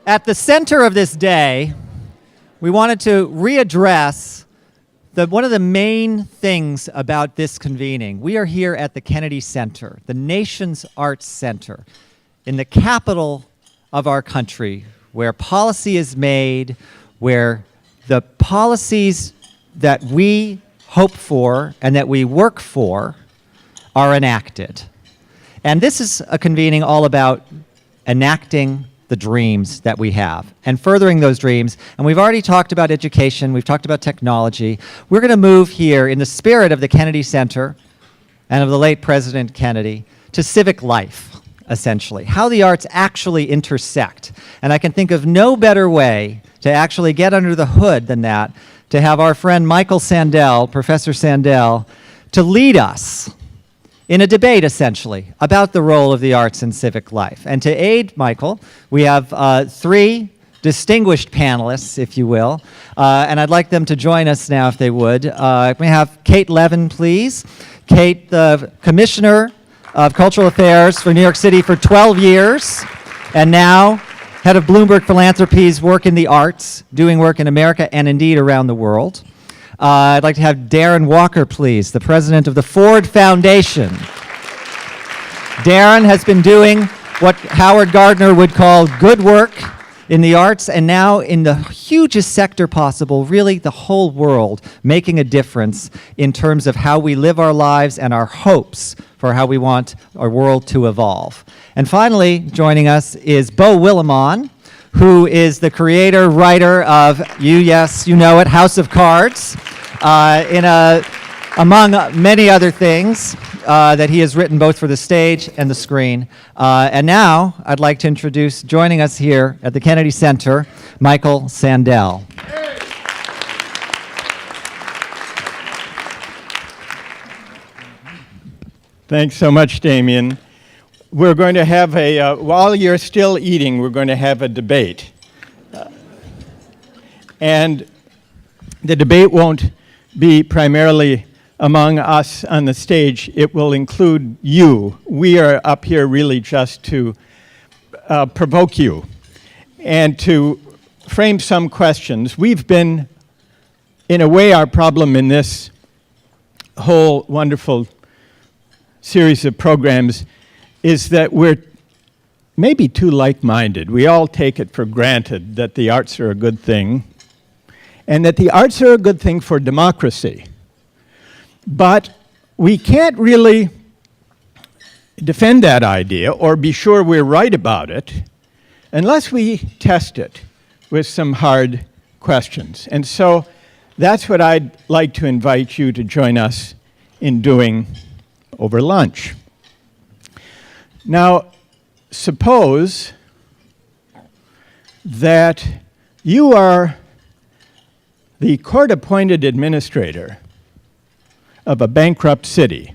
At the center of this day, we wanted to readdress one of the main things about this convening. We are here at the Kennedy Center, the nation's arts center, in the capital of our country, where policy is made, where the policies that we hope for and that we work for are enacted. And this is a convening all about enacting the dreams that we have and furthering those dreams. And we've already talked about education, we've talked about technology. We're going to move here in the spirit of the Kennedy Center and of the late President Kennedy to civic life, essentially, how the arts actually intersect. And I can think of no better way to actually get under the hood than that, to have our friend Michael Sandel, Professor Sandel, to lead us in a debate, essentially, about the role of the arts in civic life. And to aid Michael, we have three distinguished panelists, if you will, and I'd like them to join us now, if they would. May I have Kate Levin, please? Kate, the Commissioner of Cultural Affairs for New York City for 12 years, and now head of Bloomberg Philanthropies, work in the arts, doing work in America and indeed around the world. I'd like to have Darren Walker, please, the president of the Ford Foundation. Darren has been doing what Howard Gardner would call good work in the arts, and now in the hugest sector possible, really the whole world, making a difference in terms of how we live our lives and our hopes for how we want our world to evolve. And finally, joining us is Beau Willimon, who is the creator, writer of, yes, you know it, House of Cards, among many other things that he has written both for the stage and the screen. And now I'd like to introduce, joining us here at the Kennedy Center, Michael Sandel. Thanks so much, Damien. We're going to have while you're still eating, we're going to have a debate. And the debate won't be primarily among us on the stage. It will include you. We are up here really just to provoke you and to frame some questions. We've been, in a way, our problem in this whole wonderful series of programs is that we're maybe too like-minded. We all take it for granted that the arts are a good thing and that the arts are a good thing for democracy. But we can't really defend that idea or be sure we're right about it unless we test it with some hard questions. And so that's what I'd like to invite you to join us in doing over lunch. Now, suppose that you are the court-appointed administrator of a bankrupt city,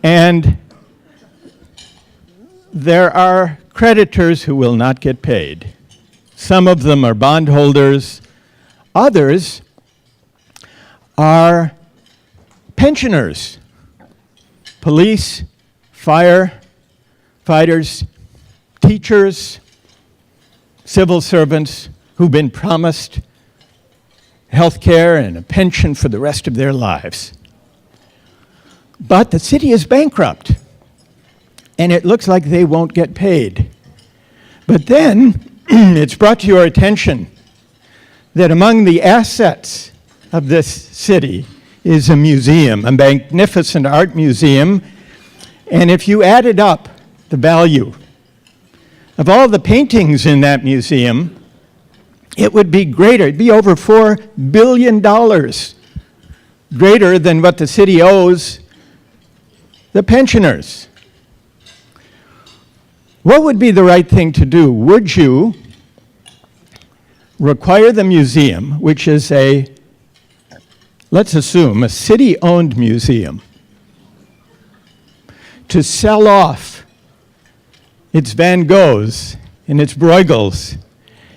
and there are creditors who will not get paid. Some of them are bondholders, others are pensioners, police, firefighters, teachers, civil servants who've been promised health care and a pension for the rest of their lives. But the city is bankrupt, and it looks like they won't get paid. But then it's brought to your attention that among the assets of this city is a museum, a magnificent art museum. And if you added up the value of all the paintings in that museum, it would be greater. It'd be over $4 billion, greater than what the city owes the pensioners. What would be the right thing to do? Would you require the museum, which is let's assume, a city-owned museum, to sell off its Van Goghs and its Bruegels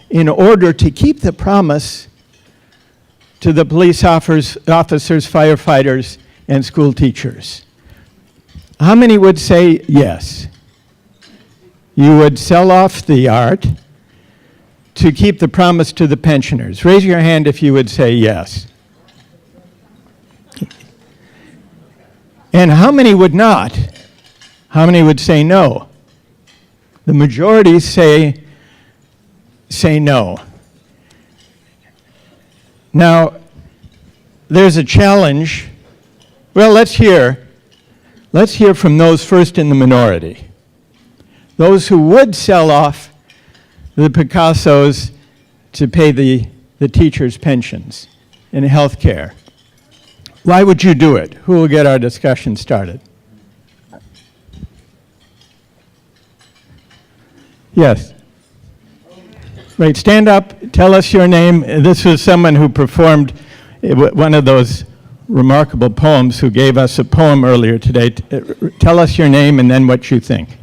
in order to keep the promise to the police officers, firefighters, and school teachers? How many would say yes? you would sell off the art to keep the promise to the pensioners? Raise your hand if you would say yes. And how many would not? How many would say no? The majority say no. Now, there's a challenge. Well, let's hear from those first in the minority. Those who would sell off the Picassos to pay the teachers' pensions and health care. Why would you do it? Who will get our discussion started? Yes. Wait, stand up, tell us your name. This was someone who performed one of those remarkable poems, who gave us a poem earlier today. Tell us your name and then what you think.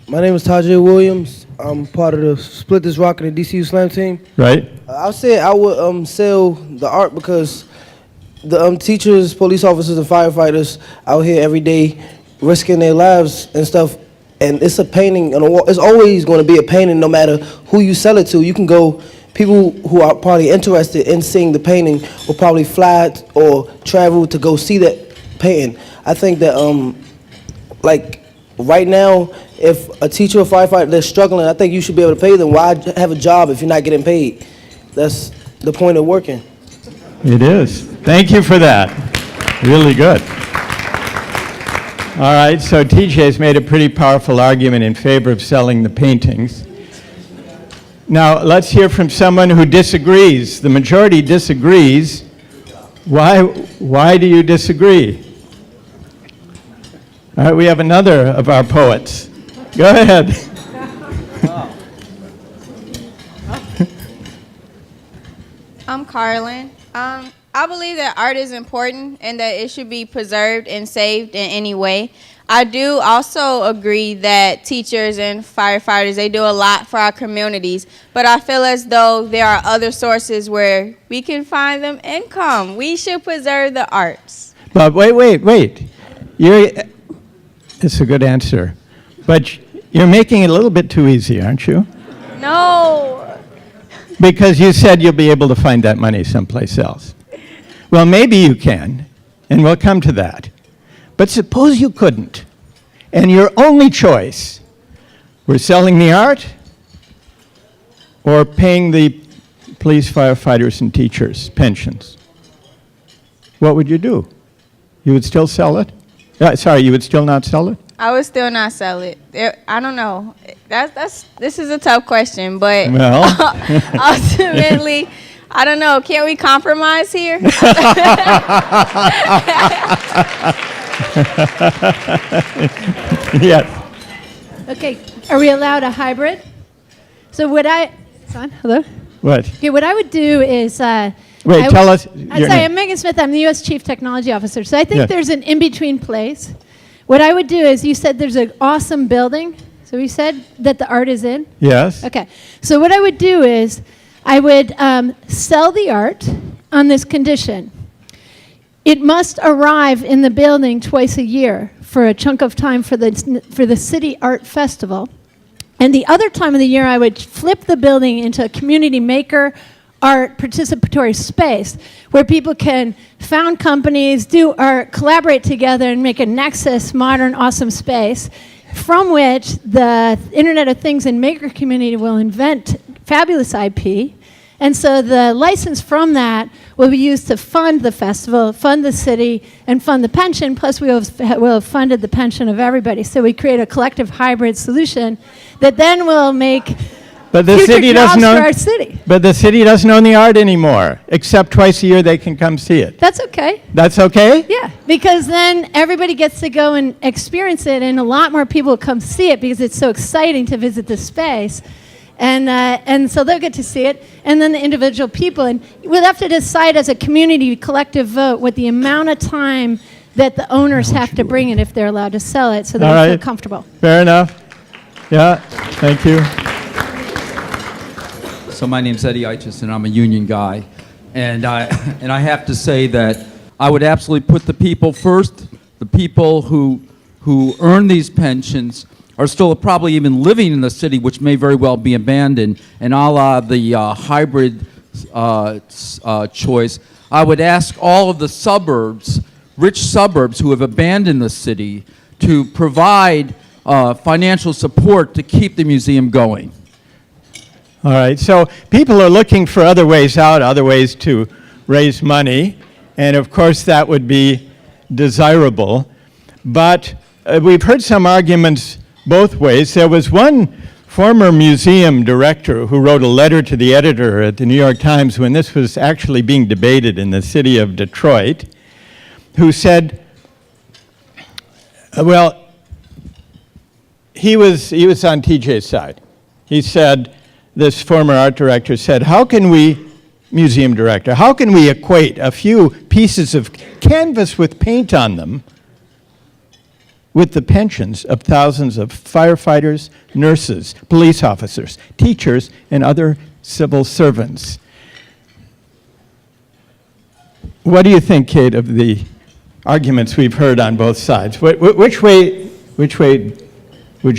My name is Tasha Williams. I'm part of the Split This Rock and the DCU Slam team. Right. I'll say I would sell the art because the teachers, police officers, and firefighters out here every day risking their lives and stuff. And it's a painting on a wall. It's always going to be a painting no matter who you sell it to. You can go, people who are probably interested in seeing the painting will probably fly or travel to go see that painting. I think that, like, right now, if a teacher or firefighter, they're struggling, I think you should be able to pay them. Why have a job if you're not getting paid? That's the point of working. It is. Thank you for that. Really good. All right, so TJ's made a pretty powerful argument in favor of selling the paintings. Now, let's hear from someone who disagrees. The majority disagrees. Why do you disagree? All right, we have another of our poets. Go ahead. I'm Carlin. I believe that art is important and that it should be preserved and saved in any way. I do also agree that teachers and firefighters, they do a lot for our communities, but I feel as though there are other sources where we can find them income. We should preserve the arts. But wait. It's a good answer. But you're making it a little bit too easy, aren't you? No. Because you said you'll be able to find that money someplace else. Well, maybe you can, and we'll come to that. But suppose you couldn't, and your only choice were selling the art or paying the police, firefighters, and teachers' pensions. What would you do? You would still sell it? You would still not sell it? I would still not sell it. I don't know. This is a tough question, but Well. ultimately, I don't know. Can't we compromise here? Yes. Okay, are we allowed a hybrid? So hello? What? Okay, what I would do is... Wait, tell us I'm your sorry, name. I'm Megan Smith. I'm the U.S. Chief Technology Officer. So I think Yes. there's an in-between place. What I would do is, you said there's an awesome building. So we said that the art is in? Yes. Okay. So what I would do is, I would sell the art on this condition. It must arrive in the building twice a year for a chunk of time for the City Art Festival. And the other time of the year, I would flip the building into a community maker art participatory space where people can found companies, do art, collaborate together, and make a nexus, modern, awesome space from which the Internet of Things and maker community will invent fabulous IP. And so the license from that will be used to fund the festival, fund the city, and fund the pension, plus we will have funded the pension of everybody. So we create a collective hybrid solution that then will make But the future city jobs doesn't for own. our city. But the city doesn't own the art anymore, except twice a year they can come see it. That's okay. That's okay? Yeah, because then everybody gets to go and experience it, and a lot more people will come see it because it's so exciting to visit the space. And so they'll get to see it, and then the individual people. And we'll have to decide as a community collective vote what the amount of time that the owners have to bring it if they're allowed to sell it, so they All feel right. comfortable. Fair enough. Yeah, thank you. So my name's Eddie Eichis, and I'm a union guy. And I have to say that I would absolutely put the people first, the people who earn these pensions, are still probably even living in the city, which may very well be abandoned, and a la the hybrid choice, I would ask all of the suburbs, rich suburbs who have abandoned the city, to provide financial support to keep the museum going. All right, so people are looking for other ways out, other ways to raise money, and of course that would be desirable. But we've heard some arguments both ways. There was one former museum director who wrote a letter to the editor at the New York Times when this was actually being debated in the city of Detroit, who said, well, he was on TJ's side. He said, this former art director said, museum director, how can we equate a few pieces of canvas with paint on them with the pensions of thousands of firefighters, nurses, police officers, teachers, and other civil servants? What do you think, Kate, of the arguments we've heard on both sides? Which way would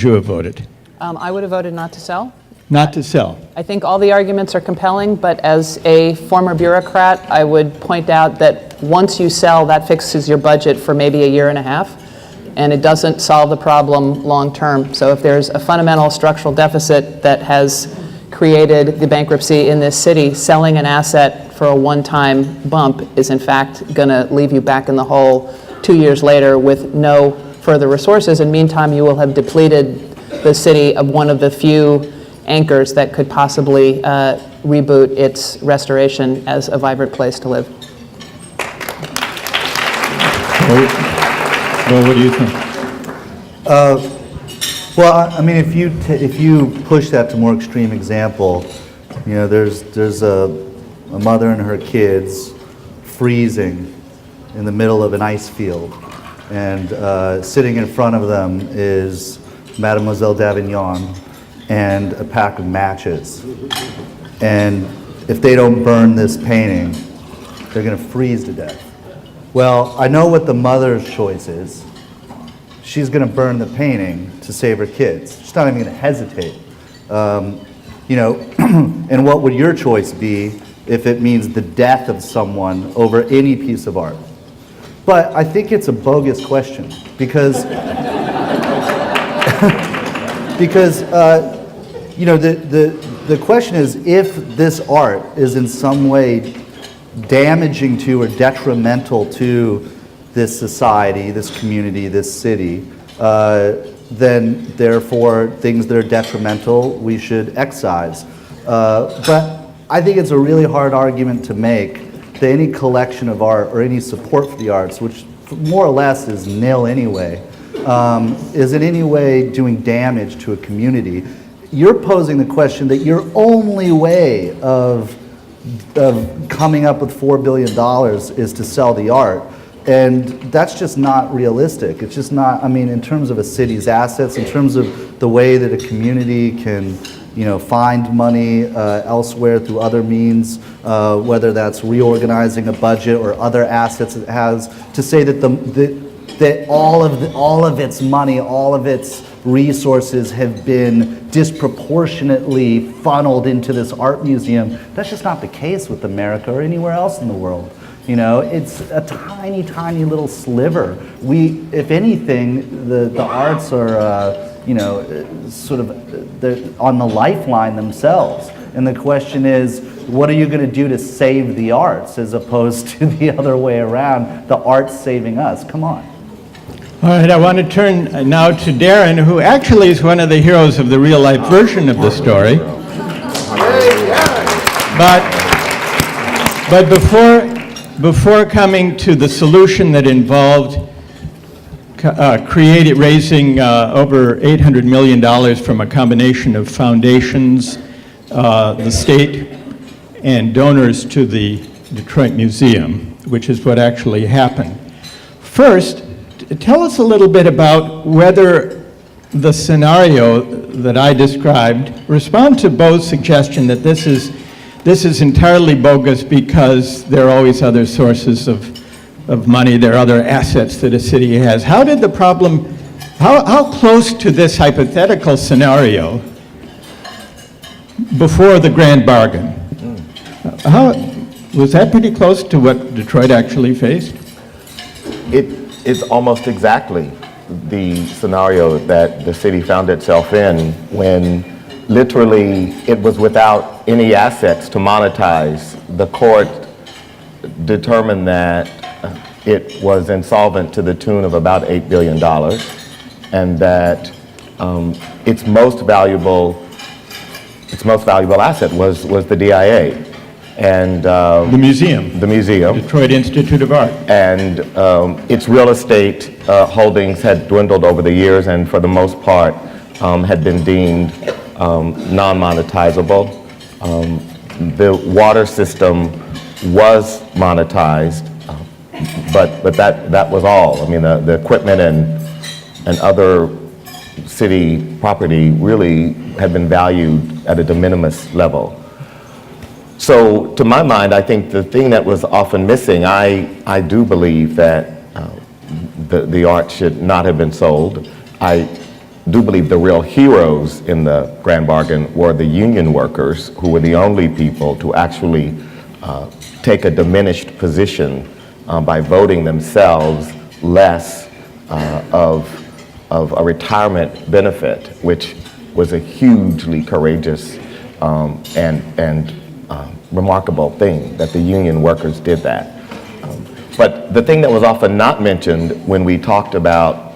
you have voted? I would have voted not to sell. Not to sell. I think all the arguments are compelling, but as a former bureaucrat, I would point out that once you sell, that fixes your budget for maybe a year and a half, and it doesn't solve the problem long term. So if there's a fundamental structural deficit that has created the bankruptcy in this city, selling an asset for a one-time bump is in fact going to leave you back in the hole 2 years later with no further resources. And meantime, you will have depleted the city of one of the few anchors that could possibly reboot its restoration as a vibrant place to live. Well, what do you think? Well, I mean, if you push that to more extreme example, you know, there's a mother and her kids freezing in the middle of an ice field, and sitting in front of them is Mademoiselle d'Avignon and a pack of matches. And if they don't burn this painting, they're going to freeze to death. Well, I know what the mother's choice is. She's going to burn the painting to save her kids. She's not even going to hesitate. You know, and what would your choice be if it means the death of someone over any piece of art? But I think it's a bogus question because you know, the question is, if this art is in some way damaging to or detrimental to this society, this community, this city, then therefore things that are detrimental we should excise. But I think it's a really hard argument to make that any collection of art or any support for the arts, which more or less is nil anyway, is in any way doing damage to a community. You're posing the question that your only way of coming up with $4 billion is to sell the art. And that's just not realistic. It's just not, I mean, in terms of a city's assets, in terms of the way that a community can, you know, find money elsewhere through other means, whether that's reorganizing a budget or other assets it has, to say that that all of its money, all of its resources have been disproportionately funneled into this art museum. That's just not the case with America or anywhere else in the world. You know, it's a tiny, tiny little sliver. If anything, the arts are, you know, sort of they're on the lifeline themselves. And the question is, what are you going to do to save the arts as opposed to the other way around, the arts saving us? Come on. All right, I want to turn now to Darren, who actually is one of the heroes of the real-life version of the story. But before coming to the solution that involved raising over $800 million from a combination of foundations, the state, and donors to the Detroit Museum, which is what actually happened. First, tell us a little bit about whether the scenario that I described respond to Beau's suggestion that this is entirely bogus because there are always other sources of money, there are other assets that a city has. How did the problem how close to this hypothetical scenario before the grand bargain? Was that pretty close to what Detroit actually faced? It is almost exactly the scenario that the city found itself in when literally it was without any assets to monetize. The court determined that it was insolvent to the tune of about $8 billion and that its most valuable asset was the DIA. And The museum. the museum. Detroit Institute of Art. And its real estate holdings had dwindled over the years and for the most part had been deemed non-monetizable. The water system was monetized, but that was all. I mean, the equipment and other city property really had been valued at a de minimis level. So to my mind, I think the thing that was often missing, I do believe that the art should not have been sold. I do believe the real heroes in the grand bargain were the union workers, who were the only people to actually take a diminished position by voting themselves less of a retirement benefit, which was a hugely courageous and remarkable thing that the union workers did that. But the thing that was often not mentioned when we talked about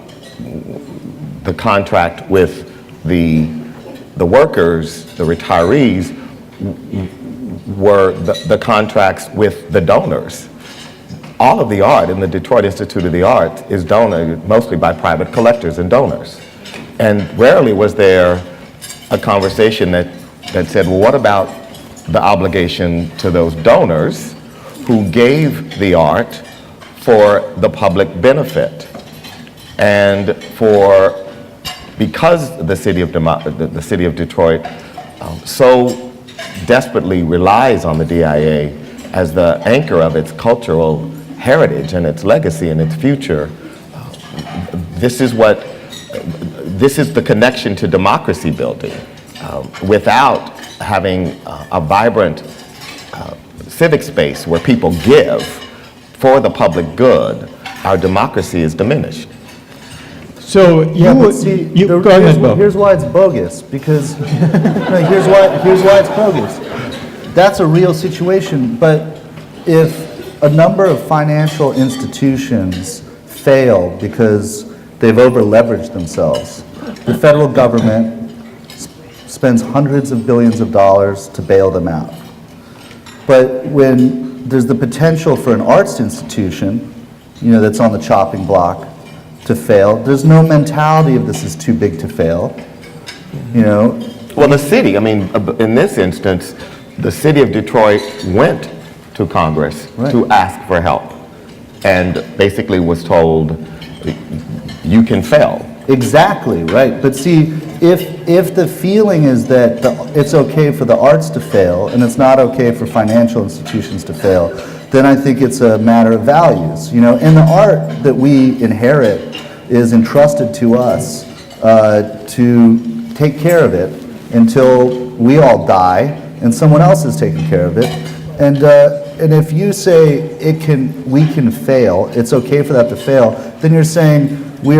the contract with the workers, the retirees, were the contracts with the donors. All of the art in the Detroit Institute of the Arts is donated mostly by private collectors and donors. And rarely was there a conversation that said, well, what about the obligation to those donors who gave the art for the public benefit and because the city of Detroit so desperately relies on the DIA as the anchor of its cultural heritage and its legacy and its future. This is the connection to democracy building. Without having a vibrant civic space where people give for the public good, our democracy is diminished. So Yeah, but see, go ahead, Beau. here's why it's bogus, because, no, here's why it's bogus. That's a real situation, but if a number of financial institutions fail because they've over-leveraged themselves, the federal government spends hundreds of billions of dollars to bail them out. But when there's the potential for an arts institution, that's on the chopping block to fail, there's no mentality of this is too big to fail, Well, the city, in this instance, the city of Detroit went to Congress to ask for help and basically was told, you can fail. Exactly, right. But see, if the feeling is that it's okay for the arts to fail and it's not okay for financial institutions to fail, then I think it's a matter of values. And the art that we inherit is entrusted to us to take care of it until we all die and someone else is taking care of it. And if you say we can fail, it's okay for that to fail, then you're saying we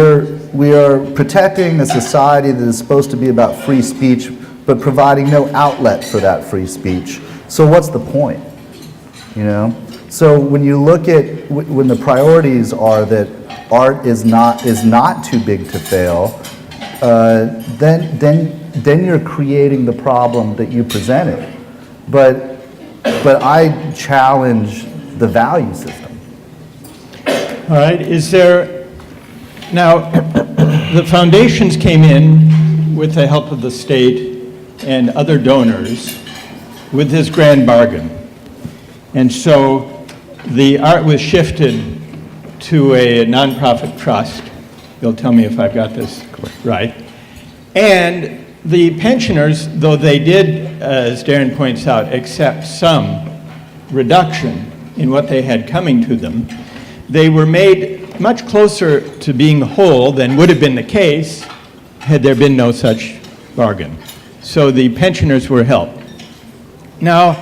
are protecting a society that is supposed to be about free speech, but providing no outlet for that free speech. So what's the point? So when you look at when the priorities are that art is not too big to fail, then you're creating the problem that you presented. But I challenge the value system. All right, now, the foundations came in with the help of the state and other donors with this grand bargain. And so the art was shifted to a nonprofit trust. You'll tell me if I've got this right. And the pensioners, though they did, as Darren points out, accept some reduction in what they had coming to them, they were made much closer to being whole than would have been the case had there been no such bargain. So the pensioners were helped. Now,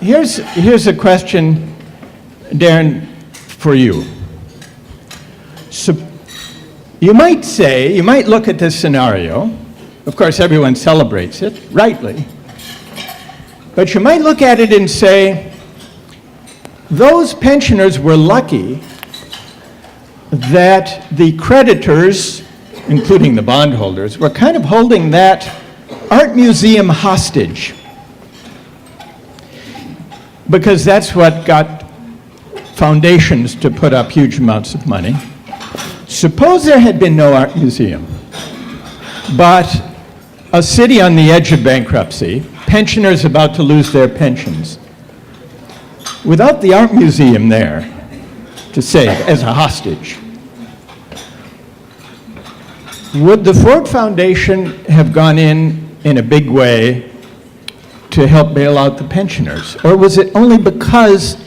here's a question, Darren, for you. So, you might look at this scenario. Of course, everyone celebrates it, rightly. But you might look at it and say, those pensioners were lucky that the creditors, including the bondholders, were kind of holding that art museum hostage. Because that's what got foundations to put up huge amounts of money. Suppose there had been no art museum, but a city on the edge of bankruptcy, pensioners about to lose their pensions. Without the art museum there to save as a hostage, would the Ford Foundation have gone in a big way to help bail out the pensioners? Or was it only because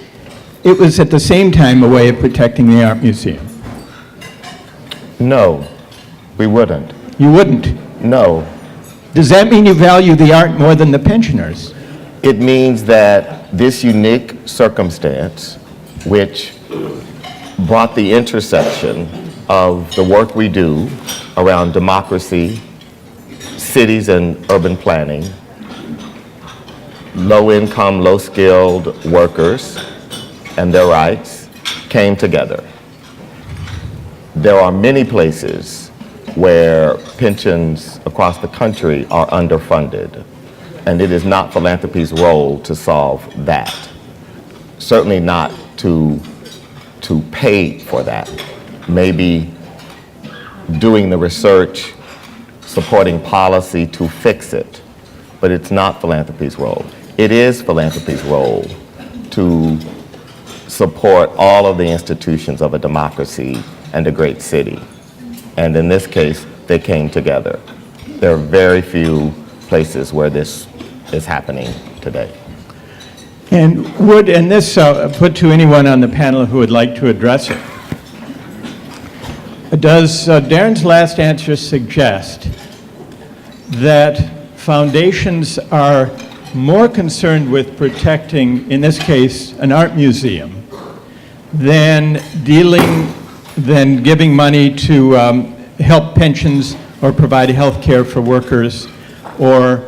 it was at the same time a way of protecting the art museum? No, we wouldn't. You wouldn't? No. Does that mean you value the art more than the pensioners? It means that this unique circumstance, which brought the intersection of the work we do around democracy, cities and urban planning, low-income, low-skilled workers and their rights, came together. There are many places where pensions across the country are underfunded, and it is not philanthropy's role to solve that. Certainly not to pay for that. Maybe doing the research, supporting policy to fix it, but it's not philanthropy's role. It is philanthropy's role to support all of the institutions of a democracy and a great city. And in this case, they came together. There are very few places where this is happening today. And this put to anyone on the panel who would like to address it. Does Darren's last answer suggest that foundations are more concerned with protecting, in this case, an art museum, than giving money to help pensions or provide health care for workers, or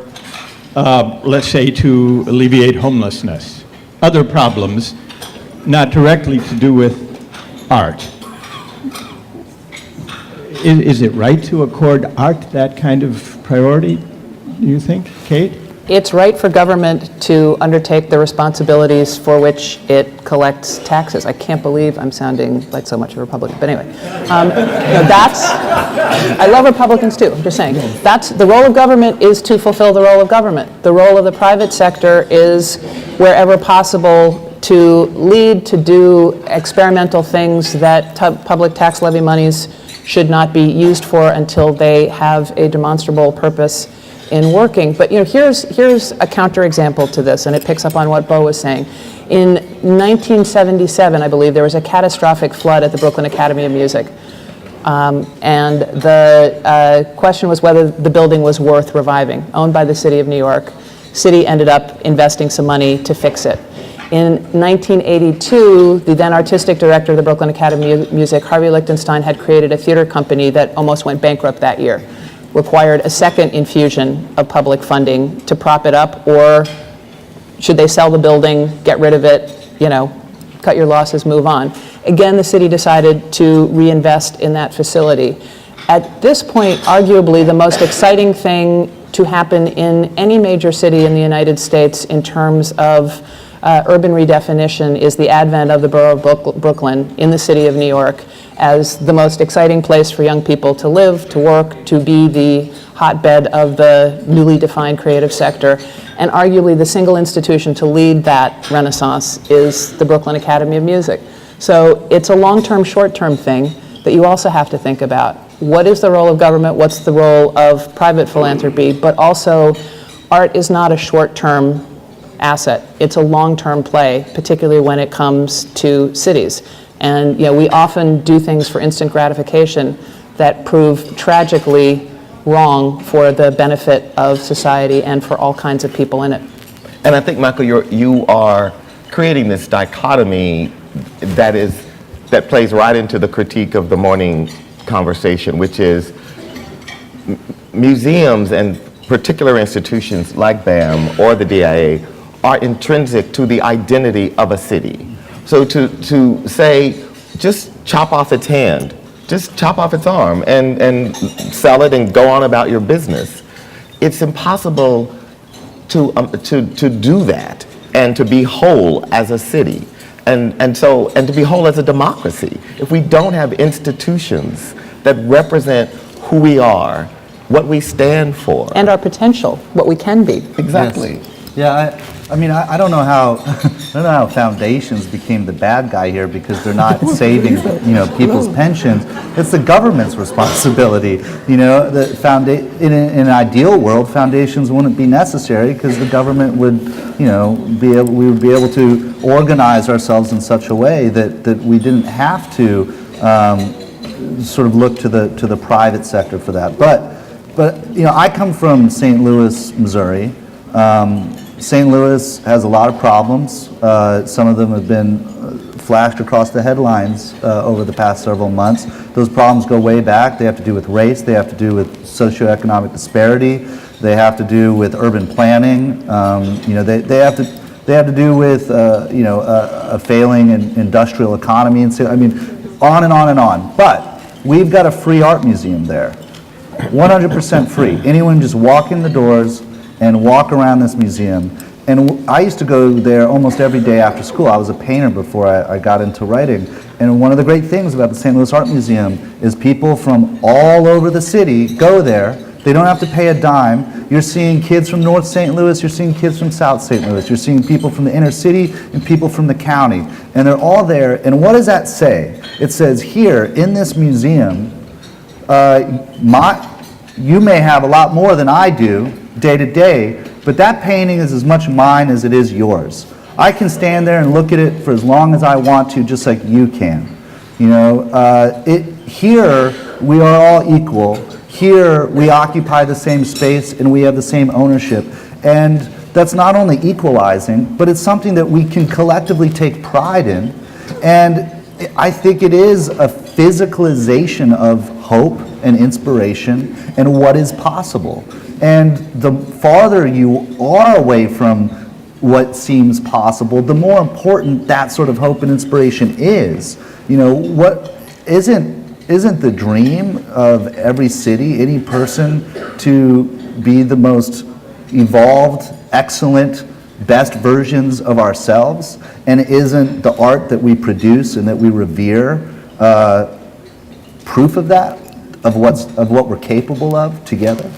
let's say to alleviate homelessness? Other problems not directly to do with art. Is it right to accord art that kind of priority, do you think, Kate? It's right for government to undertake the responsibilities for which it collects taxes. I can't believe I'm sounding like so much of a Republican, but anyway. I love Republicans too, I'm just saying. That's, the role of government is to fulfill the role of government. The role of the private sector is, wherever possible, to lead, to do experimental things that public tax levy monies should not be used for until they have a demonstrable purpose in working. But here's a counterexample to this, and it picks up on what Beau was saying. In 1977, I believe, there was a catastrophic flood at the Brooklyn Academy of Music. And the question was whether the building was worth reviving, owned by the city of New York. City ended up investing some money to fix it. In 1982, the then artistic director of the Brooklyn Academy of Music, Harvey Lichtenstein, had created a theater company that almost went bankrupt that year. Required a second infusion of public funding to prop it up, or should they sell the building, get rid of it, cut your losses, move on. Again, the city decided to reinvest in that facility. At this point, arguably the most exciting thing to happen in any major city in the United States in terms of urban redefinition is the advent of the borough of Brooklyn in the city of New York as the most exciting place for young people to live, to work, to be the hotbed of the newly defined creative sector. And arguably the single institution to lead that renaissance is the Brooklyn Academy of Music. So it's a long-term, short-term thing that you also have to think about. What is the role of government? What's the role of private philanthropy? But also, art is not a short-term asset. It's a long-term play, particularly when it comes to cities. And we often do things for instant gratification that prove tragically wrong for the benefit of society and for all kinds of people in it. And I think, Michael, you are creating this dichotomy that plays right into the critique of the morning conversation, which is museums and particular institutions like BAM or the DIA are intrinsic to the identity of a city. So to say, just chop off its hand, just chop off its arm and sell it and go on about your business, it's impossible to do that and to be whole as a city. And to be whole as a democracy, if we don't have institutions that represent who we are, what we stand for. And our potential, what we can be. Exactly. Yes. Yeah, I mean, I don't know how foundations became the bad guy here because they're not saving, people's pensions. It's the government's responsibility. In an ideal world, foundations wouldn't be necessary because the government would, we would be able to organize ourselves in such a way that we didn't have to sort of look to the private sector for that. But I come from St. Louis, Missouri. St. Louis has a lot of problems. Some of them have been flashed across the headlines over the past several months. Those problems go way back. They have to do with race. They have to do with socioeconomic disparity. They have to do with urban planning. They have to do with a failing industrial economy, and so on and on and on. But we've got a free art museum there, 100% free. Anyone just walk in the doors and walk around this museum. And I used to go there almost every day after school. I was a painter before I got into writing. And one of the great things about the St. Louis Art Museum is people from all over the city go there. They don't have to pay a dime. You're seeing kids from North St. Louis, you're seeing kids from South St. Louis, you're seeing people from the inner city and people from the county. And they're all there. And what does that say? It says here in this museum, you may have a lot more than I do day to day, but that painting is as much mine as it is yours. I can stand there and look at it for as long as I want to, just like you can. Here we are all equal. Here we occupy the same space and we have the same ownership. And that's not only equalizing, but it's something that we can collectively take pride in. And I think it is a physicalization of hope and inspiration and what is possible. And the farther you are away from what seems possible, the more important that sort of hope and inspiration is. What isn't the dream of every city, any person, to be the most evolved, excellent, best versions of ourselves? And isn't the art that we produce and that we revere proof of that, of what we're capable of together?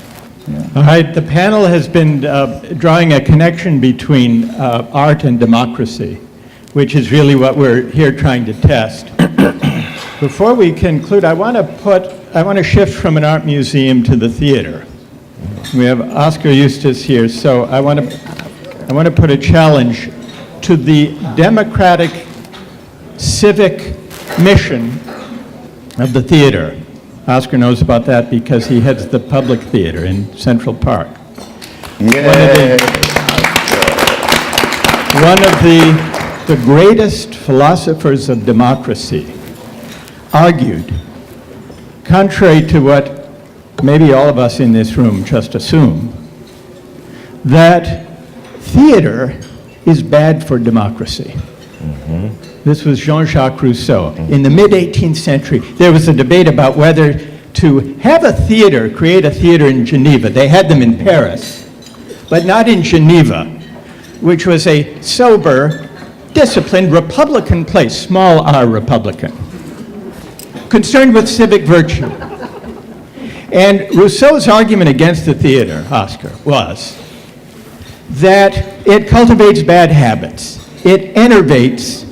Yeah. All right, the panel has been drawing a connection between art and democracy, which is really what we're here trying to test. Before we conclude, I want to shift from an art museum to the theater. We have Oscar Eustace here, so I want to put a challenge to the democratic civic mission of the theater. Oscar knows about that because he heads the public theater in Central Park. Yeah. One of the greatest philosophers of democracy argued, contrary to what maybe all of us in this room just assume, that theater is bad for democracy. Mm-hmm. This was Jean-Jacques Rousseau. In the mid-18th century, there was a debate about whether to have a theater, create a theater in Geneva. They had them in Paris, but not in Geneva, which was a sober, disciplined, Republican place, small r Republican, concerned with civic virtue. And Rousseau's argument against the theater, Oscar, was that it cultivates bad habits. It enervates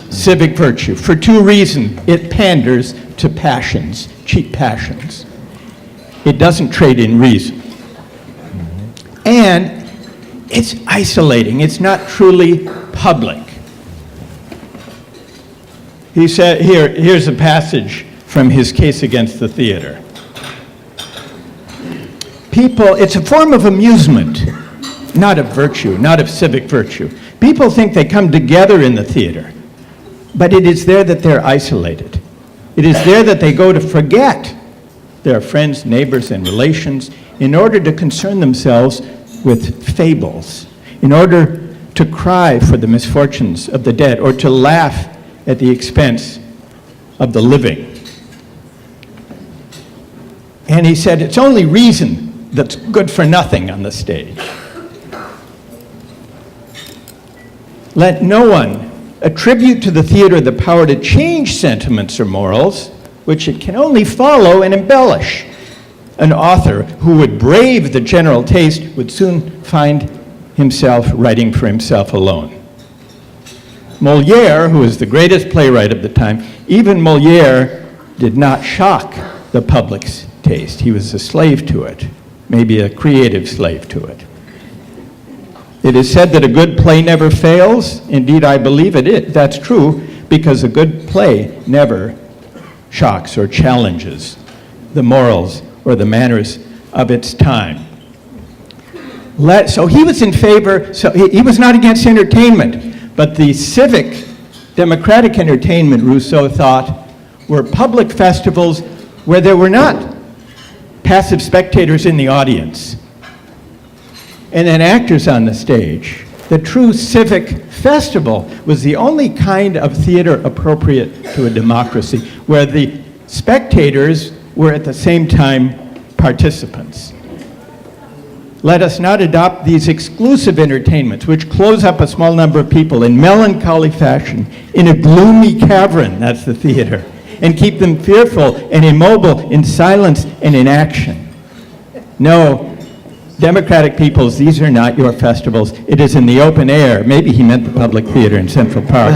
civic virtue for two reasons. It panders to passions, cheap passions. It doesn't trade in reason. And it's isolating. It's not truly public. He said, here's a passage from his case against the theater. People, it's a form of amusement, not of virtue, not of civic virtue. People think they come together in the theater, but it is there that they're isolated. It is there that they go to forget their friends, neighbors, and relations in order to concern themselves with fables, in order to cry for the misfortunes of the dead, or to laugh at the expense of the living. And he said, it's only reason that's good for nothing on the stage. Let no one attribute to the theater the power to change sentiments or morals, which it can only follow and embellish. An author who would brave the general taste would soon find himself writing for himself alone. Molière, who was the greatest playwright of the time, even Molière did not shock the public's taste. He was a slave to it, maybe a creative slave to it. It is said that a good play never fails. Indeed, I believe it is. That's true, because a good play never shocks or challenges the morals or the manners of its time. So he was in favor, so he was not against entertainment, but the civic, democratic entertainment, Rousseau thought, were public festivals where there were not passive spectators in the audience and then actors on the stage. The true civic festival was the only kind of theater appropriate to a democracy, where the spectators were at the same time participants. Let us not adopt these exclusive entertainments, which close up a small number of people in melancholy fashion in a gloomy cavern, that's the theater, and keep them fearful and immobile in silence and inaction. No, democratic peoples, these are not your festivals. It is in the open air, maybe he meant the public theater in Central Park,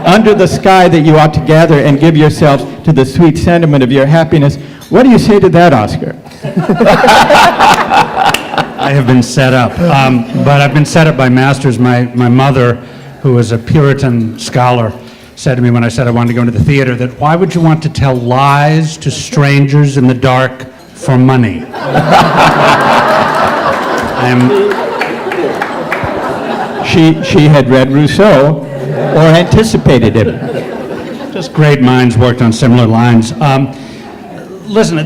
under the sky that you ought to gather and give yourselves to the sweet sentiment of your happiness. What do you say to that, Oscar? I have been set up, but I've been set up by masters. My mother, who was a Puritan scholar, said to me when I said I wanted to go into the theater that, why would you want to tell lies to strangers in the dark for money? She had read Rousseau or anticipated him. Just great minds worked on similar lines. Listen,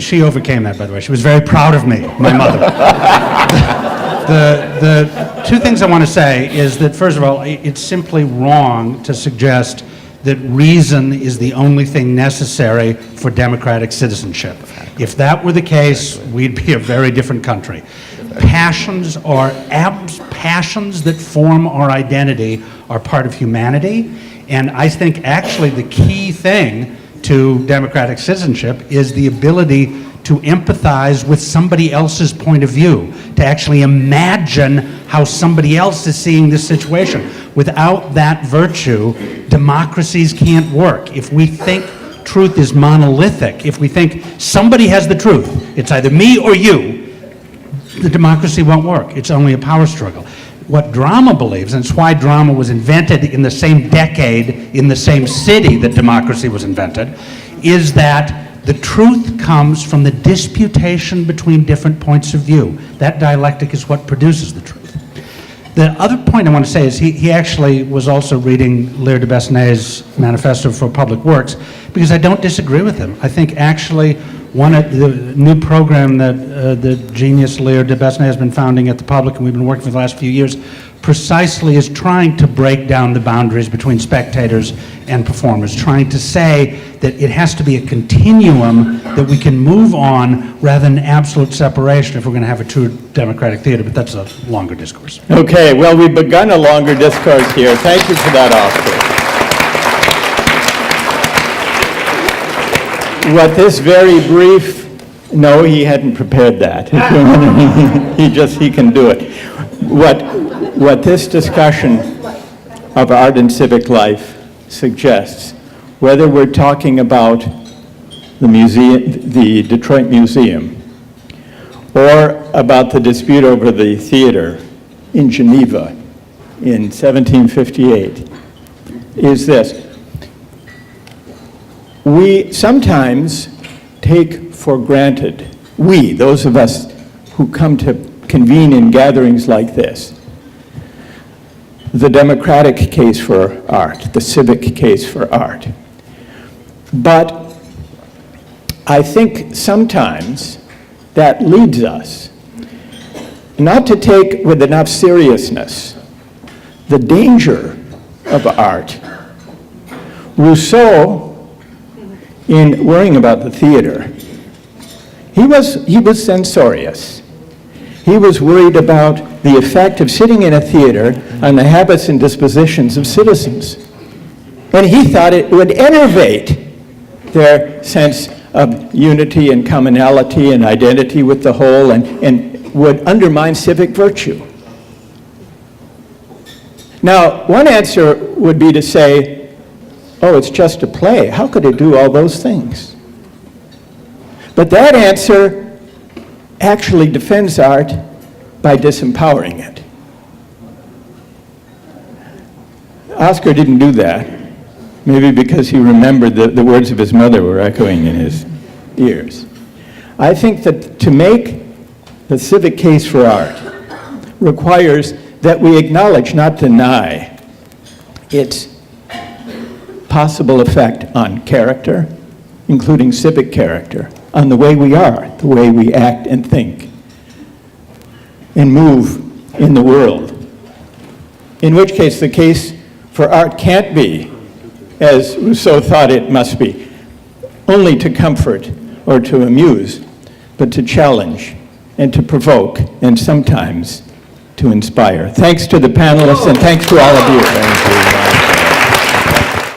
she overcame that, by the way. She was very proud of me, my mother. The two things I want to say is that, first of all, it's simply wrong to suggest that reason is the only thing necessary for democratic citizenship. If that were the case, we'd be a very different country. Passions that form our identity are part of humanity, and I think actually the key thing to democratic citizenship is the ability to empathize with somebody else's point of view, to actually imagine how somebody else is seeing this situation. Without that virtue, democracies can't work. If we think truth is monolithic, if we think somebody has the truth, it's either me or you, the democracy won't work. It's only a power struggle. What drama believes, and it's why drama was invented in the same decade, in the same city that democracy was invented, is that the truth comes from the disputation between different points of view. That dialectic is what produces the truth. The other point I want to say is he actually was also reading Lear de Besnay's Manifesto for Public Works, because I don't disagree with him. I think actually one of the new program that the genius Lear de Besnay has been founding at the Public, and we've been working for the last few years, precisely is trying to break down the boundaries between spectators and performers, trying to say that it has to be a continuum that we can move on rather than absolute separation if we're going to have a true democratic theater, but that's a longer discourse. Okay, well, we've begun a longer discourse here. Thank you for that, Oscar. What this very brief, no, he hadn't prepared that. he can do it. What this discussion of art and civic life suggests, whether we're talking about the museum, the Detroit Museum, or about the dispute over the theater in Geneva in 1758, is this. We sometimes take for granted, we, those of us who come to convene in gatherings like this, the democratic case for art, the civic case for art. But I think sometimes that leads us not to take with enough seriousness the danger of art. Rousseau, in worrying about the theater, he was censorious. He was worried about the effect of sitting in a theater on the habits and dispositions of citizens. And he thought it would enervate their sense of unity and commonality and identity with the whole, and would undermine civic virtue. Now, one answer would be to say, oh, it's just a play. How could it do all those things? But that answer actually defends art by disempowering it. Oscar didn't do that, maybe because he remembered the words of his mother were echoing in his ears. I think that to make the civic case for art requires that we acknowledge, not deny, its possible effect on character, including civic character, on the way we are, the way we act and think and move in the world. In which case the case for art can't be, as Rousseau thought it must be, only to comfort or to amuse, but to challenge and to provoke and sometimes to inspire. Thanks to the panelists and thanks to all of you. Thank you.